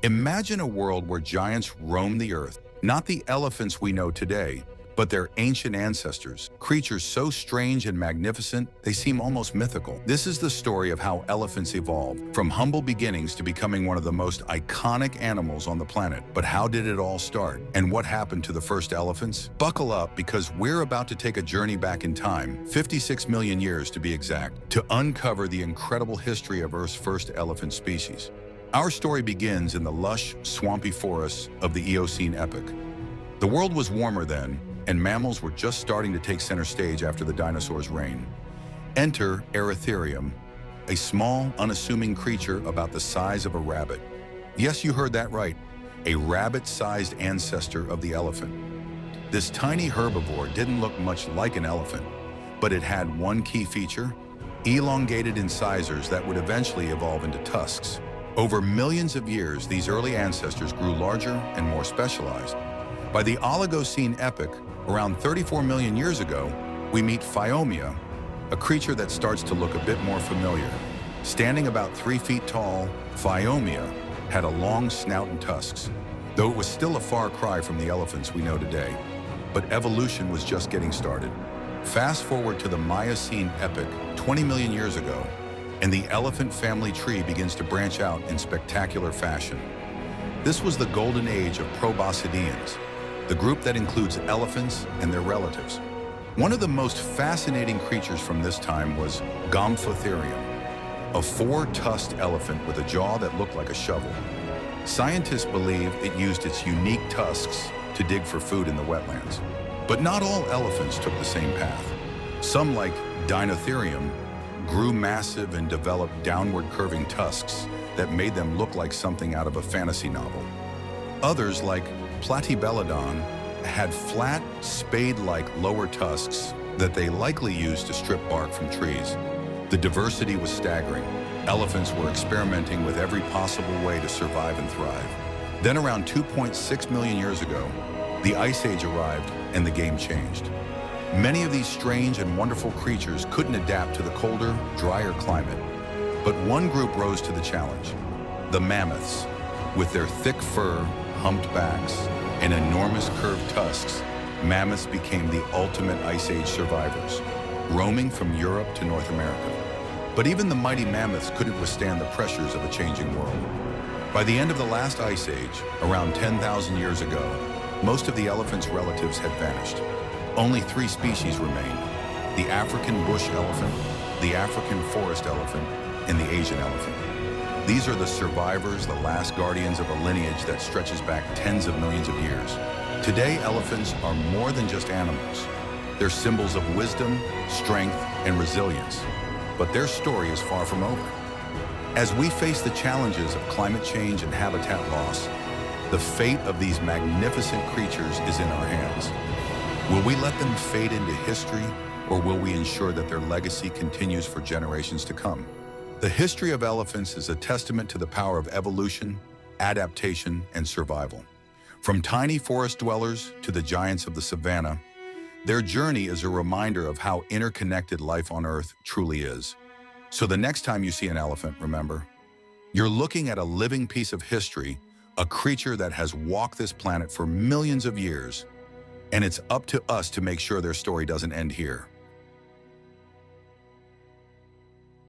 Imagine a world where giants roam the earth, not the elephants we know today, but their ancient ancestors, creatures so strange and magnificent they seem almost mythical. This is the story of how elephants evolved, from humble beginnings to becoming one of the most iconic animals on the planet. But how did it all start? And what happened to the first elephants? Buckle up, because we're about to take a journey back in time, 56 million years to be exact, to uncover the incredible history of Earth's first elephant species. Our story begins in the lush, swampy forests of the Eocene epoch. The world was warmer then, and mammals were just starting to take center stage after the dinosaurs' reign. Enter Eritherium, a small, unassuming creature about the size of a rabbit. Yes, you heard that right, a rabbit-sized ancestor of the elephant. This tiny herbivore didn't look much like an elephant, but it had one key feature: elongated incisors that would eventually evolve into tusks. Over millions of years, these early ancestors grew larger and more specialized. By the Oligocene epoch, around 34 million years ago, we meet Phiomia, a creature that starts to look a bit more familiar. Standing about 3 feet tall, Phiomia had a long snout and tusks, though it was still a far cry from the elephants we know today. But evolution was just getting started. Fast forward to the Miocene epoch 20 million years ago, and the elephant family tree begins to branch out in spectacular fashion. This was the golden age of proboscideans, the group that includes elephants and their relatives. One of the most fascinating creatures from this time was Mammoths, a 4-tusked elephant with a jaw that looked like a shovel. Scientists believe it used its unique tusks to dig for food in the wetlands. But not all elephants took the same path. Some, like Eritherium, grew massive and developed downward curving tusks that made them look like something out of a fantasy novel. Others, like Platybelodon, had flat, spade-like lower tusks that they likely used to strip bark from trees. The diversity was staggering. Elephants were experimenting with every possible way to survive and thrive. Then around 2.6 million years ago, the Ice Age arrived and the game changed. Many of these strange and wonderful creatures couldn't adapt to the colder, drier climate. But one group rose to the challenge: the mammoths. With their thick fur, humped backs, and enormous curved tusks, mammoths became the ultimate Ice Age survivors, roaming from Europe to North America. But even the mighty mammoths couldn't withstand the pressures of a changing world. By the end of the last Ice Age, around 10,000 years ago, most of the elephant's relatives had vanished. Only 3 species remained: the African bush elephant, the African forest elephant, and the Asian elephant. These are the survivors, the last guardians of a lineage that stretches back tens of millions of years. Today, elephants are more than just animals. They're symbols of wisdom, strength, and resilience. But their story is far from over. As we face the challenges of climate change and habitat loss, the fate of these magnificent creatures is in our hands. Will we let them fade into history, or will we ensure that their legacy continues for generations to come? The history of elephants is a testament to the power of evolution, adaptation, and survival. From tiny forest dwellers to the giants of the savanna, their journey is a reminder of how interconnected life on Earth truly is. So the next time you see an elephant, remember, you're looking at a living piece of history, a creature that has walked this planet for millions of years, and it's up to us to make sure their story doesn't end here.